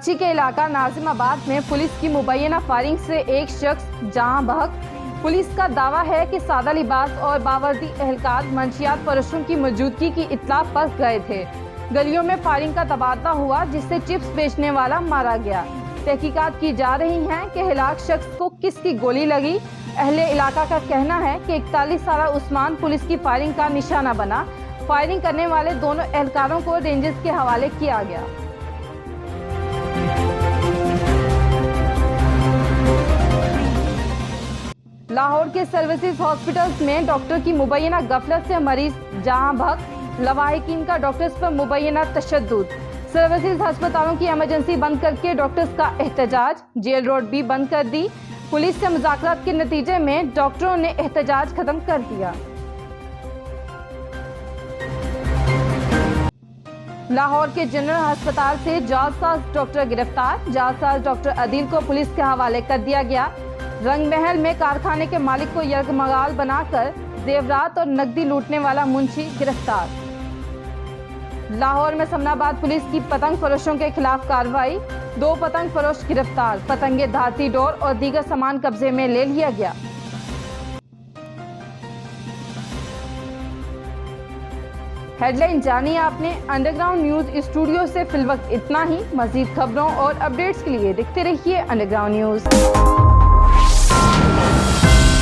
कराची के इलाका नाजिमाबाद में पुलिस की मुबैना फायरिंग से एक शख्स जहां बहक। पुलिस का दावा है कि सादा लिबास और बावर्दी एहलकार मंशियात फरोशों की मौजूदगी की इत्तला पर गए थे। गलियों में फायरिंग का तबादला हुआ जिससे चिप्स बेचने वाला मारा गया। तहकीकात की जा रही हैं कि हिलाक शख्स को किसकी गोली लगी। अहले इलाका का कहना है कि 41 साला उस्मान पुलिस की फायरिंग का निशाना बना। फायरिंग करने वाले दोनों एहलकारों को रेंजर्स के हवाले किया गया। लाहौर के सर्विसेज हॉस्पिटल्स में डॉक्टर की मुबैना गफलत से मरीज जहां भग। लवाहिकीन का डॉक्टर्स पर मुबैना तशद्दुद। सर्विसेज अस्पतालों की इमरजेंसी बंद करके डॉक्टर्स का एहतजाज। जेल रोड भी बंद कर दी। पुलिस से मुज़ाकरात के नतीजे में डॉक्टरों ने एहतजाज खत्म कर दिया। लाहौर के जनरल अस्पताल से जालसाज डॉक्टर गिरफ्तार। जालसाज डॉक्टर अदील को पुलिस के हवाले कर दिया गया। रंग महल में कारखाने के मालिक को यरगमगाल बनाकर जेवरात और नकदी लूटने वाला मुंशी गिरफ्तार। लाहौर में समनाबाद पुलिस की पतंग फरोशों के खिलाफ कार्रवाई। 2 पतंग फरोश गिरफ्तार। पतंगे, धाती डोर और दीगर सामान कब्जे में ले लिया गया। हेडलाइन जानिए आपने। अंडरग्राउंड न्यूज स्टूडियो से फिलवक्त इतना ही। मजीद खबरों और अपडेट्स के लिए देखते रहिए अंडरग्राउंड न्यूज।